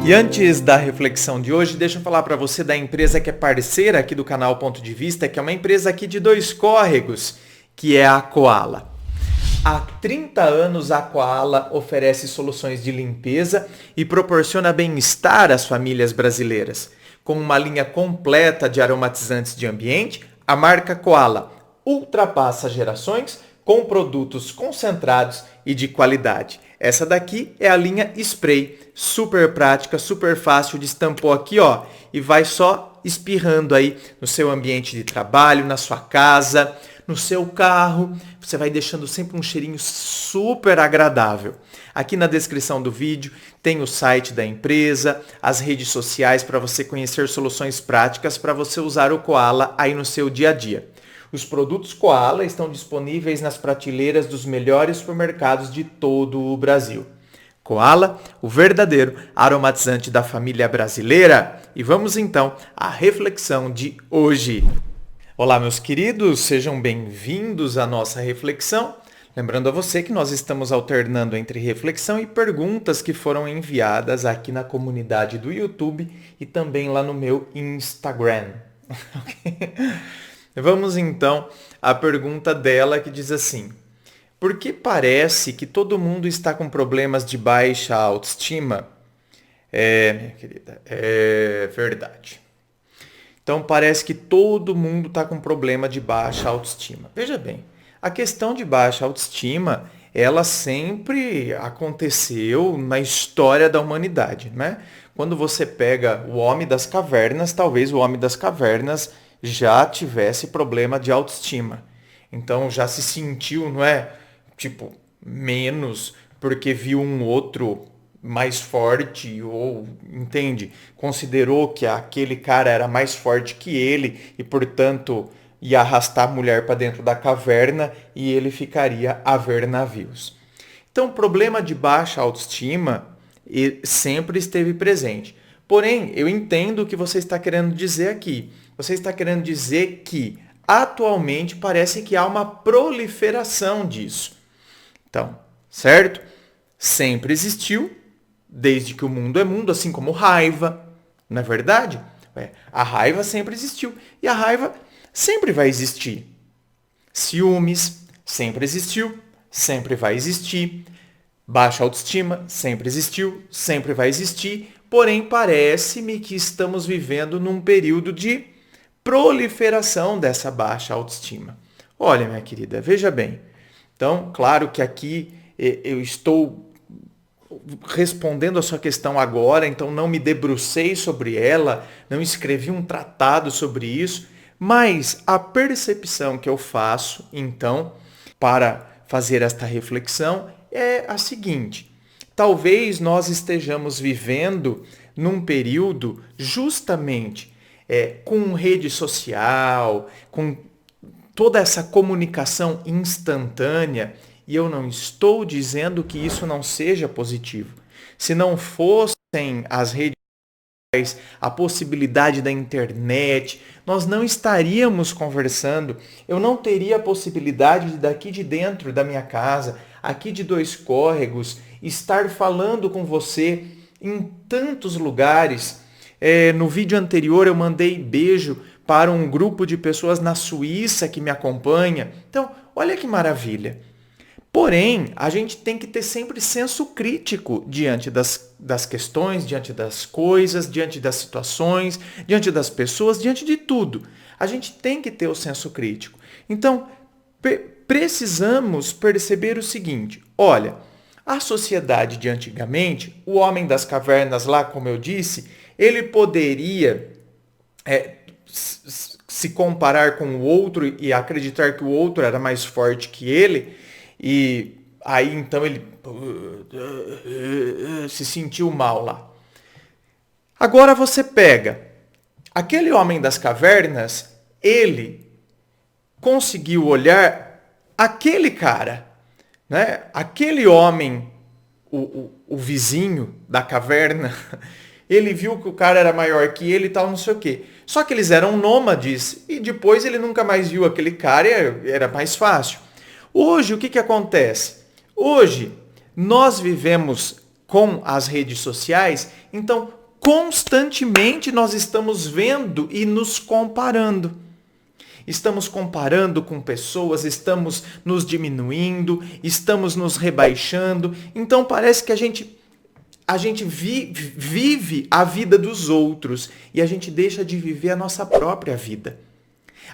E antes da reflexão de hoje, deixa eu falar para você da empresa que é parceira aqui do canal Ponto de Vista, que é uma empresa aqui de Dois Córregos, que é a Koala. Há 30 anos a Koala oferece soluções de limpeza e proporciona bem-estar às famílias brasileiras. Com uma linha completa de aromatizantes de ambiente, a marca Koala ultrapassa gerações com produtos concentrados e de qualidade. Essa daqui é a linha Spray, super prática, super fácil de estampar aqui, ó, e vai só espirrando aí no seu ambiente de trabalho, na sua casa, no seu carro. Você vai deixando sempre um cheirinho super agradável. Aqui na descrição do vídeo tem o site da empresa, as redes sociais para você conhecer soluções práticas para você usar o Koala aí no seu dia a dia. Os produtos Koala estão disponíveis nas prateleiras dos melhores supermercados de todo o Brasil. Koala, o verdadeiro aromatizante da família brasileira. E vamos então à reflexão de hoje. Olá, meus queridos, sejam bem-vindos à nossa reflexão. Lembrando a você que nós estamos alternando entre reflexão e perguntas que foram enviadas aqui na comunidade do YouTube e também lá no meu Instagram. Vamos então à pergunta dela que diz assim: por que parece que todo mundo está com problemas de baixa autoestima? Minha querida, é verdade. Então parece que todo mundo está com problema de baixa autoestima. Veja bem, a questão de baixa autoestima, ela sempre aconteceu na história da humanidade, né? Quando você pega o homem das cavernas, talvez o homem das cavernas já tivesse problema de autoestima. Então já se sentiu, não é? Tipo, menos porque viu um outro mais forte ou, entende? Considerou que aquele cara era mais forte que ele e, portanto, ia arrastar a mulher para dentro da caverna e ele ficaria a ver navios. Então, o problema de baixa autoestima sempre esteve presente. Porém, eu entendo o que você está querendo dizer aqui. Você está querendo dizer que, atualmente, parece que há uma proliferação disso. Então, certo? Sempre existiu, desde que o mundo é mundo, assim como raiva. Não é verdade? A raiva sempre existiu. E a raiva sempre vai existir. Ciúmes sempre existiu, sempre vai existir. Baixa autoestima sempre existiu, sempre vai existir. Porém, parece-me que estamos vivendo num período de proliferação dessa baixa autoestima. Olha, minha querida, veja bem. Então, claro que aqui eu estou respondendo a sua questão agora, então não me debrucei sobre ela, não escrevi um tratado sobre isso, mas a percepção que eu faço, então, para fazer esta reflexão é a seguinte: talvez nós estejamos vivendo num período justamente com rede social, com toda essa comunicação instantânea, e eu não estou dizendo que isso não seja positivo. Se não fossem as redes sociais, a possibilidade da internet, nós não estaríamos conversando. Eu não teria a possibilidade de, daqui de dentro da minha casa, aqui de Dois Córregos, estar falando com você em tantos lugares. No vídeo anterior eu mandei beijo para um grupo de pessoas na Suíça que me acompanha. Então, olha que maravilha. Porém, a gente tem que ter sempre senso crítico diante das questões, diante das coisas, diante das situações, diante das pessoas, diante de tudo. A gente tem que ter o senso crítico. Então, precisamos perceber o seguinte: olha, a sociedade de antigamente, o homem das cavernas lá, como eu disse, ele poderia se comparar com o outro e acreditar que o outro era mais forte que ele, e aí então ele se sentiu mal lá. Agora você pega aquele homem das cavernas, ele conseguiu olhar aquele cara, né? Aquele homem, o vizinho da caverna, ele viu que o cara era maior que ele e tal, não sei o quê. Só que eles eram nômades e depois ele nunca mais viu aquele cara e era mais fácil. Hoje, o que acontece? Hoje, nós vivemos com as redes sociais, então constantemente nós estamos vendo e nos comparando. Estamos comparando com pessoas, estamos nos diminuindo, estamos nos rebaixando. Então parece que a gente vive a vida dos outros e a gente deixa de viver a nossa própria vida.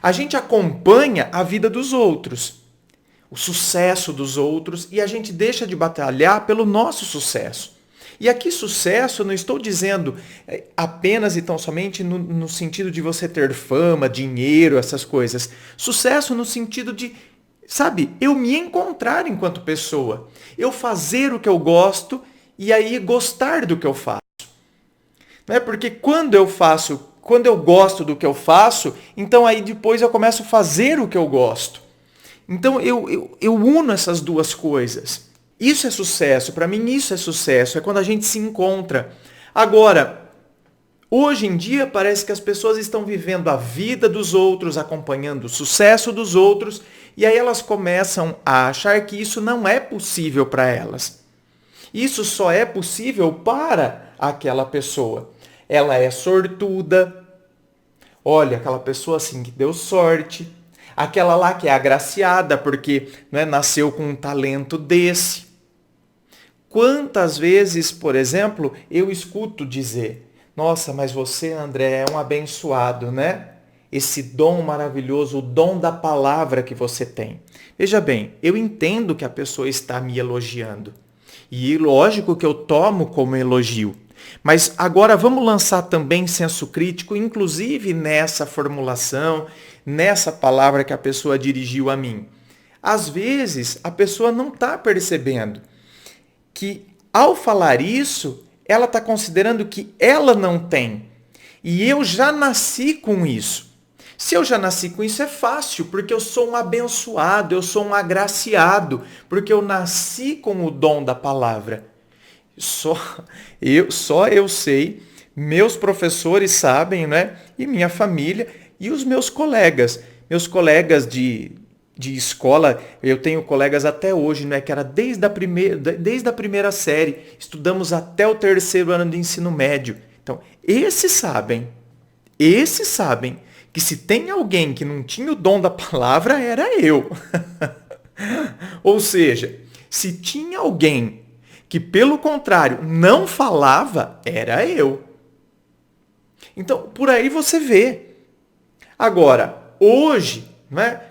A gente acompanha a vida dos outros, o sucesso dos outros, e a gente deixa de batalhar pelo nosso sucesso. E aqui sucesso, não estou dizendo apenas e tão somente no sentido de você ter fama, dinheiro, essas coisas. Sucesso no sentido de, sabe, eu me encontrar enquanto pessoa. Eu fazer o que eu gosto e aí gostar do que eu faço. Não é? Porque quando eu gosto do que eu faço, então aí depois eu começo a fazer o que eu gosto. Então eu uno essas duas coisas. Isso é sucesso, para mim isso é sucesso, é quando a gente se encontra. Agora, hoje em dia parece que as pessoas estão vivendo a vida dos outros, acompanhando o sucesso dos outros, e aí elas começam a achar que isso não é possível para elas. Isso só é possível para aquela pessoa. Ela é sortuda. Olha, aquela pessoa assim que deu sorte. Aquela lá que é agraciada porque, né, nasceu com um talento desse. Quantas vezes, por exemplo, eu escuto dizer: nossa, mas você, André, é um abençoado, né? Esse dom maravilhoso, o dom da palavra que você tem. Veja bem, eu entendo que a pessoa está me elogiando. E lógico que eu tomo como elogio. Mas agora vamos lançar também senso crítico, inclusive nessa formulação, nessa palavra que a pessoa dirigiu a mim. Às vezes, a pessoa não está percebendo que, ao falar isso, ela está considerando que ela não tem. E eu já nasci com isso. Se eu já nasci com isso, é fácil, porque eu sou um abençoado, eu sou um agraciado, porque eu nasci com o dom da palavra. Só eu sei, meus professores sabem, né? E minha família e os meus colegas. Meus colegas de escola, eu tenho colegas até hoje, né? Que era desde a primeira série. Estudamos até o 3º ano de ensino médio. Então, esses sabem que se tem alguém que não tinha o dom da palavra, era eu. Ou seja, se tinha alguém que, pelo contrário, não falava, era eu. Então, por aí você vê. Agora, hoje, né,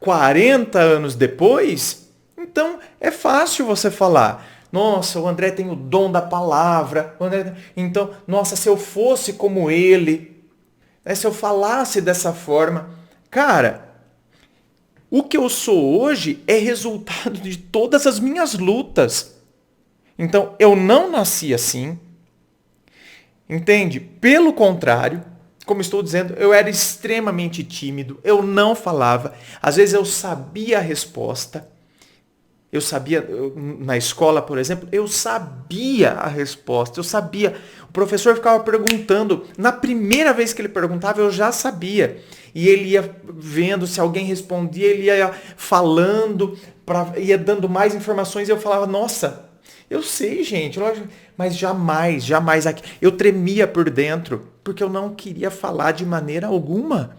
40 anos depois, então é fácil você falar: nossa, o André tem o dom da palavra. Então, nossa, se eu fosse como ele, né, se eu falasse dessa forma. Cara, o que eu sou hoje é resultado de todas as minhas lutas. Então, eu não nasci assim. Entende? Pelo contrário, como estou dizendo, eu era extremamente tímido, eu não falava. Às vezes eu sabia a resposta. Na escola, por exemplo, eu sabia a resposta, eu sabia. O professor ficava perguntando, na primeira vez que ele perguntava, eu já sabia. E ele ia vendo se alguém respondia, ele ia falando, ia dando mais informações, e eu falava: nossa, eu sei, gente, mas jamais. Eu tremia por dentro, porque eu não queria falar de maneira alguma.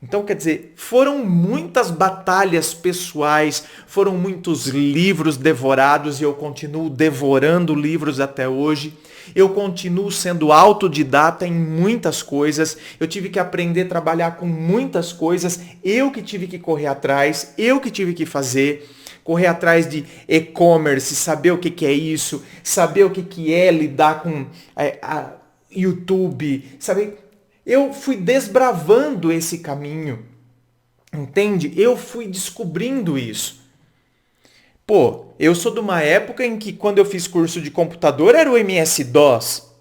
Então, quer dizer, foram muitas batalhas pessoais, foram muitos livros devorados e eu continuo devorando livros até hoje. Eu continuo sendo autodidata em muitas coisas. Eu tive que aprender a trabalhar com muitas coisas. Eu que tive que correr atrás, eu que tive que fazer. Correr atrás de e-commerce, saber o que é isso, saber o que é lidar com a YouTube, saber... Eu fui desbravando esse caminho, entende? Eu fui descobrindo isso. Pô, eu sou de uma época em que quando eu fiz curso de computador era o MS-DOS.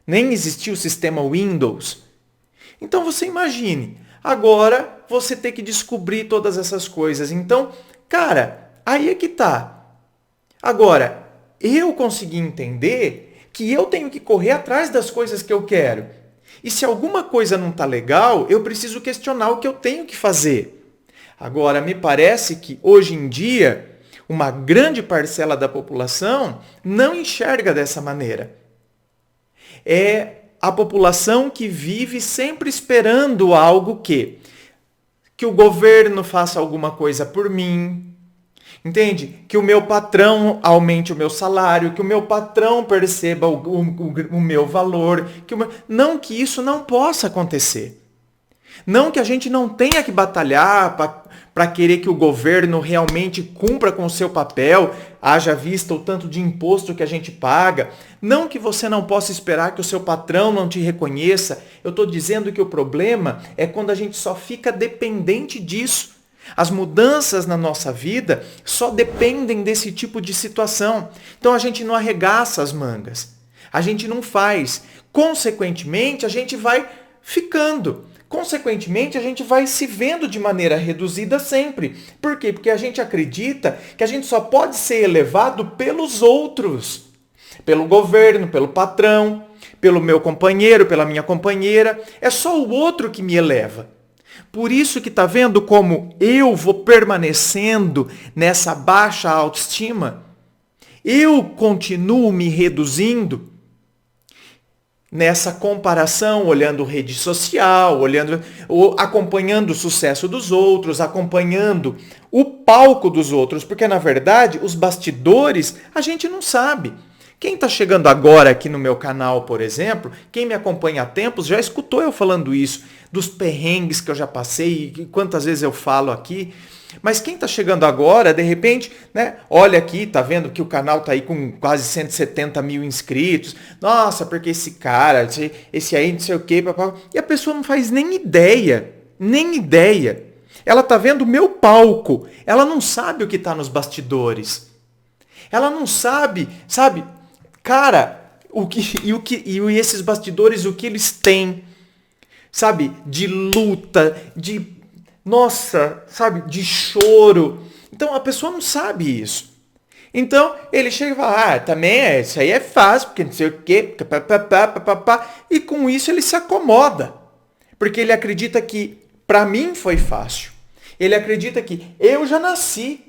Nem existia o sistema Windows. Então você imagine, agora você tem que descobrir todas essas coisas. Então, cara, aí é que tá. Agora, eu consegui entender que eu tenho que correr atrás das coisas que eu quero. E se alguma coisa não está legal, eu preciso questionar o que eu tenho que fazer. Agora, me parece que hoje em dia, uma grande parcela da população não enxerga dessa maneira. É a população que vive sempre esperando algo que o governo faça alguma coisa por mim, entende? Que o meu patrão aumente o meu salário, que o meu patrão perceba o meu valor, não que isso não possa acontecer. Não que a gente não tenha que batalhar para querer que o governo realmente cumpra com o seu papel, haja vista o tanto de imposto que a gente paga. Não que você não possa esperar que o seu patrão não te reconheça. Eu estou dizendo que o problema é quando a gente só fica dependente disso. As mudanças na nossa vida só dependem desse tipo de situação. Então a gente não arregaça as mangas. A gente não faz. Consequentemente, a gente vai ficando. Consequentemente, a gente vai se vendo de maneira reduzida sempre. Por quê? Porque a gente acredita que a gente só pode ser elevado pelos outros. Pelo governo, pelo patrão, pelo meu companheiro, pela minha companheira. É só o outro que me eleva. Por isso que tá vendo como eu vou permanecendo nessa baixa autoestima? Eu continuo me reduzindo nessa comparação, olhando rede social, acompanhando o sucesso dos outros, acompanhando o palco dos outros, porque na verdade os bastidores a gente não sabe. Quem está chegando agora aqui no meu canal, por exemplo, quem me acompanha há tempos já escutou eu falando isso, dos perrengues que eu já passei e quantas vezes eu falo aqui. Mas quem está chegando agora, de repente, né, olha aqui, tá vendo que o canal está aí com quase 170 mil inscritos. Nossa, porque esse cara, esse aí não sei o quê, papá. E a pessoa não faz nem ideia. Ela tá vendo o meu palco. Ela não sabe o que está nos bastidores. Ela não sabe, cara, e esses bastidores, o que eles têm, sabe, de luta, de choro. Então a pessoa não sabe isso. Então ele chega e fala, também isso aí é fácil, porque não sei o quê, e com isso ele se acomoda. Porque ele acredita que para mim foi fácil. Ele acredita que eu já nasci,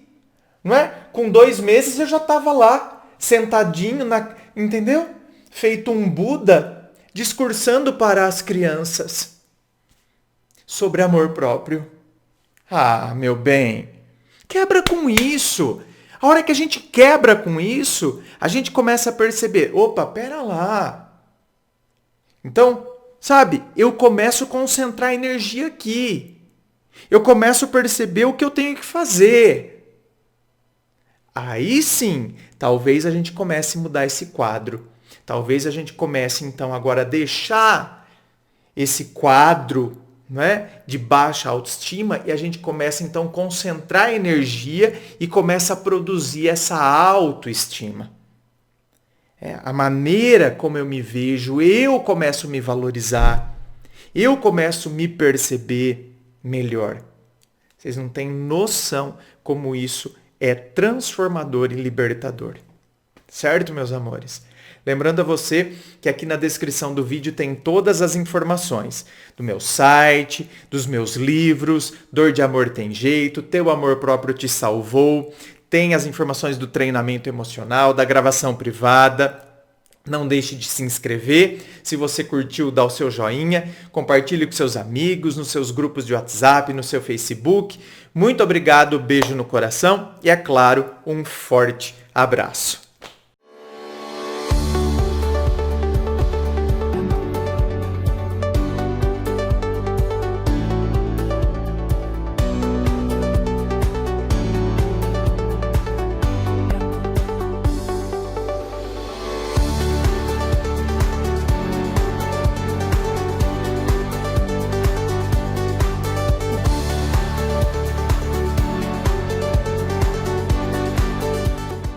não é? Com 2 meses eu já estava lá, sentadinho, entendeu? Feito um Buda, discursando para as crianças sobre amor próprio. Ah, meu bem, quebra com isso. A hora que a gente quebra com isso, a gente começa a perceber, opa, pera lá. Então, eu começo a concentrar energia aqui. Eu começo a perceber o que eu tenho que fazer. Aí sim, talvez a gente comece a mudar esse quadro. Talvez a gente comece então agora a deixar esse quadro, não é, de baixa autoestima, e a gente começa então a concentrar energia e começa a produzir essa autoestima. A maneira como eu me vejo, eu começo a me valorizar, eu começo a me perceber melhor. Vocês não têm noção como isso é transformador e libertador. Certo, meus amores? Lembrando a você que aqui na descrição do vídeo tem todas as informações do meu site, dos meus livros, Dor de Amor Tem Jeito, Teu Amor Próprio Te Salvou, tem as informações do treinamento emocional, da gravação privada. Não deixe de se inscrever. Se você curtiu, dá o seu joinha, compartilhe com seus amigos, nos seus grupos de WhatsApp, no seu Facebook. Muito obrigado, beijo no coração e, é claro, um forte abraço.